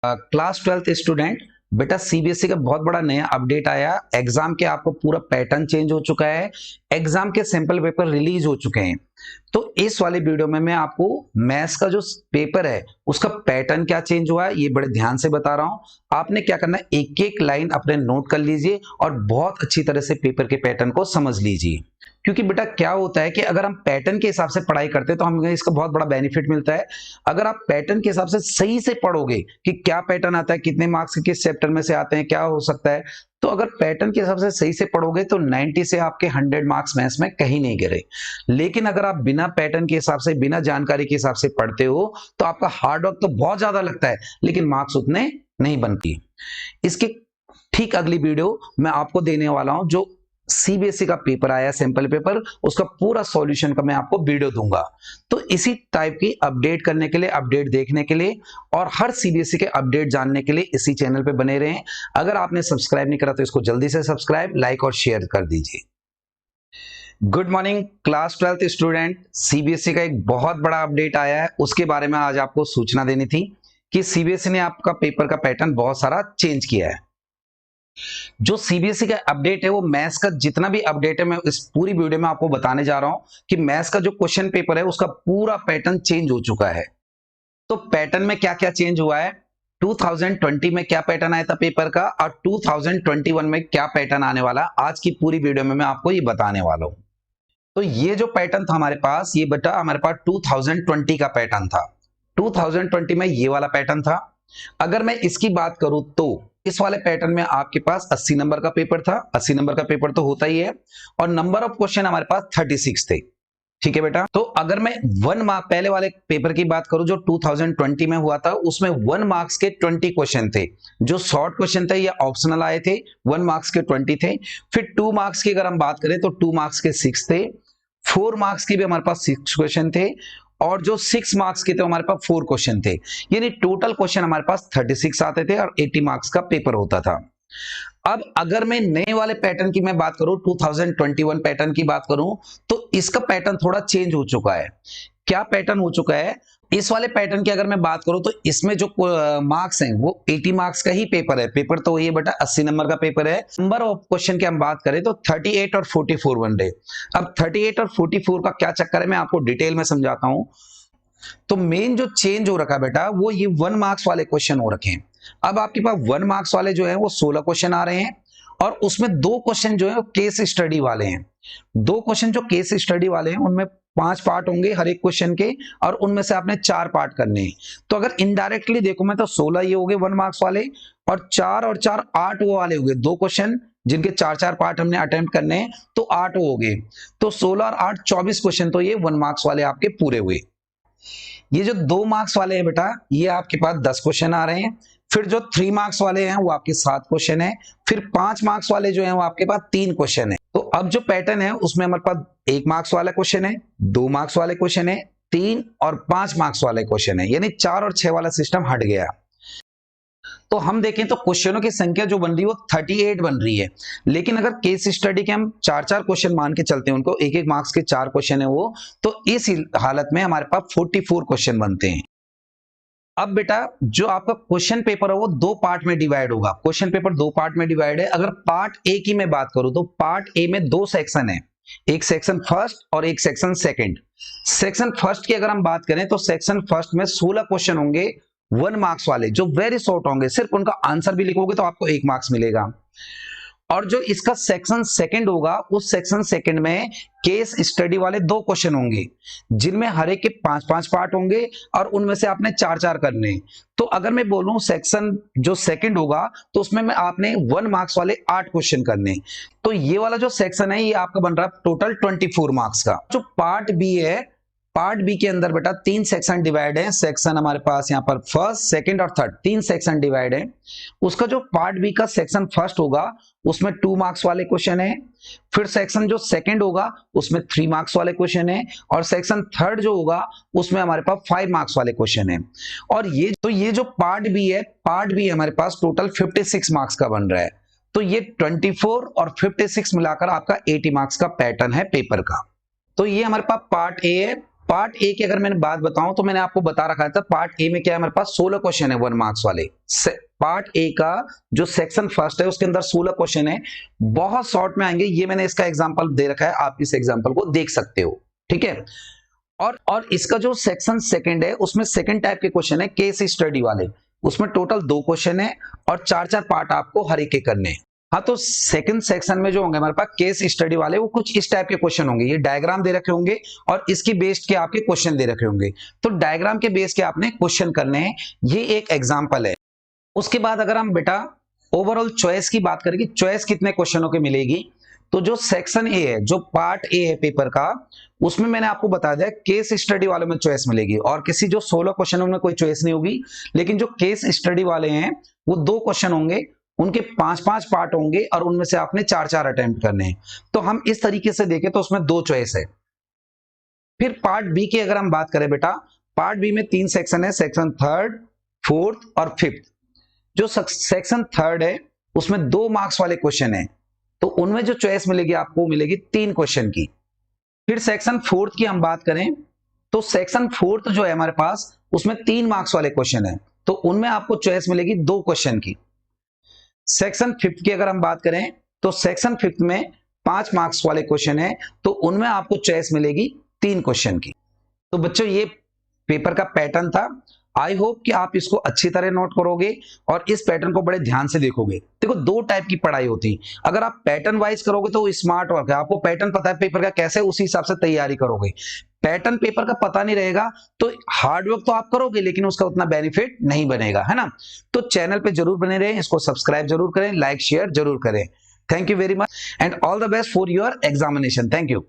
Class 12th student, बेटा CBSE का बहुत बड़ा नया अपडेट आया। एग्जाम के आपको पूरा पैटर्न चेंज हो चुका है। एग्जाम के सैंपल पेपर रिलीज हो चुके हैं। तो इस वाले वीडियो में मैं आपको मैथ्स का जो पेपर है उसका पैटर्न क्या चेंज हुआ है ये बड़े ध्यान से बता रहा हूं। आपने क्या करना है, एक एक लाइन अपने नोट कर लीजिए और बहुत अच्छी तरह से पेपर के पैटर्न को समझ लीजिए। क्योंकि बेटा क्या होता है कि अगर हम पैटर्न के हिसाब से पढ़ाई करते हैं तो हमें इसका बहुत बड़ा बेनिफिट मिलता है। अगर आप पैटर्न के हिसाब से सही से पढ़ोगे कि क्या पैटर्न आता है, कितने मार्क्स के किस चैप्टर में से आते हैं, क्या हो सकता है, तो अगर पैटर्न के हिसाब से सही से पढ़ोगे तो 90 से आपके 100 मार्क्स मैथ्स में कहीं नहीं गिरे। लेकिन अगर आप बिना पैटर्न के हिसाब से, बिना जानकारी के हिसाब से पढ़ते हो तो आपका हार्ड वर्क तो बहुत ज्यादा लगता है लेकिन मार्क्स उतने नहीं बनती। इसके ठीक अगली वीडियो मैं आपको देने वाला हूं, जो सीबीएसई का पेपर आया सैंपल पेपर, उसका पूरा सॉल्यूशन का मैं आपको वीडियो दूंगा। तो इसी टाइप की अपडेट करने के लिए, अपडेट देखने के लिए और हर सीबीएसई के अपडेट जानने के लिए इसी चैनल पे बने रहें। अगर आपने सब्सक्राइब नहीं करा तो इसको जल्दी से सब्सक्राइब, लाइक और शेयर कर दीजिए। Good morning class 12th student, CBSE का एक बहुत बड़ा अपडेट आया है, उसके बारे में आज आपको सूचना देनी थी कि सीबीएसई ने आपका पेपर का पैटर्न बहुत सारा चेंज किया है। जो सीबीएसई का अपडेट है वो मैथ्स का जितना भी अपडेट है मैं इस पूरी वीडियो में आपको बताने जा रहा हूं कि मैथ्स का जो क्वेश्चन पेपर है उसका पूरा पैटर्न चेंज हो चुका है। तो पैटर्न में क्या क्या चेंज हुआ है, 2020 में क्या पैटर्न आया था पेपर का और 2021 में क्या पैटर्न आने वाला, आज की पूरी वीडियो में मैं आपको ये बताने वाला हूं। तो ये जो पैटर्न था हमारे पास, ये बेटा हमारे पास 2020 का पैटर्न था। 2020 में ये वाला पैटर्न था। अगर मैं इसकी बात करूं तो इस वाले पैटर्न में आपके पास 80 नंबर का पेपर था। 80 नंबर का पेपर तो होता ही है और नंबर ऑफ क्वेश्चन हमारे पास 36 थे। ठीक है बेटा। तो अगर मैं 1 मार्क पहले वाले पेपर की बात करूं जो 2020 में हुआ था, उसमें 1 मार्क्स के 20 क्वेश्चन थे। जो शॉर्ट क्वेश्चन थे या ऑप्शनल आए थे 1 मार्क्स के 20 थे। फिर 2 मार्क्स की अगर हम बात करें तो 2 मार्क्स के 6 थे। 4 मार्क्स के भी हमारे पास 6 क्वेश्चन थे और जो 6 मार्क्स के थे हमारे पास 4 क्वेश्चन थे। यानी टोटल क्वेश्चन हमारे पास 36 आते थे और 80 मार्क्स का पेपर होता था। अब अगर मैं नए वाले पैटर्न की मैं बात करूं, 2021 पैटर्न की बात करूं, तो इसका पैटर्न थोड़ा चेंज हो चुका है। क्या पैटर्न हो चुका है, इस वाले पैटर्न की अगर मैं बात करूं तो इसमें जो मार्क्स हैं वो 80 मार्क्स का ही पेपर है। पेपर तो ये बेटा 80 नंबर का पेपर है। नंबर ऑफ क्वेश्चन की हम बात करें तो 38 और 44 बन रहे। अब 38 और 44 का क्या चक्कर है मैं आपको डिटेल में समझाता हूं। तो मेन जो चेंज हो रखा है बेटा वो ये 1 मार्क्स वाले क्वेश्चन हो रखे हैं। अब आपके पास 1 मार्क्स वाले जो है वो 16 क्वेश्चन आ रहे हैं और उसमें 2 क्वेश्चन जो है वो केस स्टडी वाले हैं। 2 क्वेश्चन जो केस स्टडी वाले हैं उनमें 5 पार्ट होंगे हर एक क्वेश्चन के और उनमें से आपने 4 पार्ट करने हैं। तो अगर इनडायरेक्टली देखो मैं तो 16 ये हो गए 1 मार्क्स वाले और 4 और 4 8 वो वाले हो गए। 2 क्वेश्चन जिनके 4-4 पार्ट हमने अटेम्प्ट करने हैं तो 8 हो गए। तो 16 और 8 24 क्वेश्चन तो ये 1 मार्क्स वाले आपके पूरे हुए। ये जो 2 मार्क्स वाले हैं बेटा ये आपके पास 10 क्वेश्चन आ रहे हैं। फिर जो 3 मार्क्स वाले हैं वो आपके 7 क्वेश्चन है। फिर 5 मार्क्स वाले जो हैं वो आपके पास 3 क्वेश्चन है। तो अब जो पैटर्न है उसमें हमारे पास 1 मार्क्स वाला क्वेश्चन है, 2 मार्क्स वाले क्वेश्चन है, 3 और 5 मार्क्स वाले क्वेश्चन है। यानी 4 और 6 वाला सिस्टम हट गया। तो हम देखें तो क्वेश्चनों की संख्या जो बन रही है वो 38 बन रही है। लेकिन अगर केस स्टडी के हम 4-4 क्वेश्चन मान के चलते हैं, उनको 1-1 मार्क्स के 4 क्वेश्चन है वो, तो इस हालत में हमारे पास 44 क्वेश्चन बनते हैं। अब बेटा जो आपका क्वेश्चन पेपर है वो 2 पार्ट में डिवाइड होगा। क्वेश्चन पेपर 2 पार्ट में डिवाइड है। अगर पार्ट ए की मैं बात करूं तो पार्ट ए में 2 सेक्शन है, एक सेक्शन फर्स्ट और एक सेक्शन सेकंड। सेक्शन फर्स्ट की अगर हम बात करें तो सेक्शन फर्स्ट में 16 क्वेश्चन होंगे 1 मार्क्स वाले जो वेरी शॉर्ट होंगे, सिर्फ उनका आंसर भी लिखोगे तो आपको 1 मार्क्स मिलेगा। और जो इसका सेक्शन सेकंड होगा उस सेक्शन सेकंड में केस स्टडी वाले 2 क्वेश्चन होंगे जिनमें हर एक के 5-5 पार्ट होंगे और उनमें से आपने 4-4 करने। तो अगर मैं बोलूं सेक्शन जो सेकंड होगा तो उसमें मैं आपने 1 मार्क्स वाले 8 क्वेश्चन करने। तो ये वाला जो सेक्शन है ये आपका बन रहा है टोटल 24 मार्क्स का। जो पार्ट बी है, पार्ट बी के अंदर बेटा 3 सेक्शन डिवाइड है। सेक्शन हमारे पास यहाँ पर फर्स्ट, सेकंड और थर्ड 3 सेक्शन डिवाइड है। उसका जो पार्ट बी का सेक्शन फर्स्ट होगा उसमें 2 मार्क्स वाले क्वेश्चन है। फिर सेक्शन जो सेकंड होगा उसमें 3 मार्क्स वाले क्वेश्चन है और सेक्शन थर्ड जो होगा उसमें हमारे पास 5 मार्क्स वाले क्वेश्चन है। और ये जो पार्ट बी है, पार्ट बी हमारे पास टोटल 56 मार्क्स का बन रहा है। तो ये 24 और 56 मिलाकर आपका 80 मार्क्स का पैटर्न है पेपर का। तो ये हमारे पास पार्ट ए है। पार्ट ए की अगर मैंने बात बताऊं तो मैंने आपको बता रखा था पार्ट ए में क्या है, हमारे पास 16 क्वेश्चन है 1 मार्क्स वाले। पार्ट ए का जो सेक्शन फर्स्ट है उसके अंदर 16 क्वेश्चन है, बहुत शॉर्ट में आएंगे। ये मैंने इसका एग्जांपल दे रखा है, आप इस एग्जांपल को देख सकते हो, ठीक है। और इसका जो सेक्शन सेकंड है उसमें सेकंड टाइप के क्वेश्चन है केस स्टडी वाले, उसमें टोटल 2 क्वेश्चन है और 4-4 पार्ट आपको हर एक के करने हैं। हाँ, तो सेकंड सेक्शन में जो होंगे हमारे पास केस स्टडी वाले, वो कुछ इस टाइप के क्वेश्चन होंगे, ये डायग्राम दे रखे होंगे और इसकी बेस्ड के आपके क्वेश्चन दे रखे होंगे, तो डायग्राम के बेस के आपने क्वेश्चन करने हैं। ये एक एग्जांपल है। उसके बाद अगर हम बेटा ओवरऑल चॉइस की बात करें कि चॉइस कितने क्वेश्चनों की मिलेगी, तो जो सेक्शन ए है, जो पार्ट ए है पेपर का, उसमें मैंने आपको बता दिया केस स्टडी वालों में चॉइस मिलेगी, और किसी जो 16 क्वेश्चनों में कोई चॉइस नहीं होगी। लेकिन जो केस स्टडी वाले हैं वो 2 क्वेश्चन होंगे, उनके 5-5 पार्ट होंगे और उनमें से आपने 4-4 अटेम्प्ट करने हैं। तो हम इस तरीके से देखें तो उसमें 2 चॉइस है। फिर पार्ट बी की अगर हम बात करें बेटा, पार्ट बी में 3 सेक्शन है, सेक्शन थर्ड, फोर्थ और फिफ्थ। जो सेक्शन थर्ड है उसमें 2 मार्क्स वाले क्वेश्चन है, तो उनमें जो चॉइस मिलेगी आपको मिलेगी 3 क्वेश्चन की। फिर सेक्शन फोर्थ की हम बात करें तो सेक्शन फोर्थ जो है हमारे पास उसमें 3 मार्क्स वाले क्वेश्चन है, तो उनमें आपको चॉइस मिलेगी 2 क्वेश्चन की। सेक्शन फिफ्थ की अगर हम बात करें तो सेक्शन फिफ्थ में 5 मार्क्स वाले क्वेश्चन है, तो उनमें आपको चॉइस मिलेगी 3 क्वेश्चन की। तो बच्चों ये पेपर का पैटर्न था। आई होप कि आप इसको अच्छी तरह नोट करोगे और इस पैटर्न को बड़े ध्यान से देखोगे। देखो 2 टाइप की पढ़ाई होती है, अगर आप पैटर्न वाइज करोगे तो स्मार्ट वर्क है, आपको पैटर्न पता है पेपर का कैसे, उसी हिसाब से तैयारी करोगे। पैटर्न पेपर का पता नहीं रहेगा तो हार्ड वर्क तो आप करोगे लेकिन उसका उतना बेनिफिट नहीं बनेगा, है ना। तो चैनल पे जरूर बने रहें, इसको सब्सक्राइब जरूर करें, लाइक शेयर जरूर करें। Thank you very much and all the best for your examination. Thank you.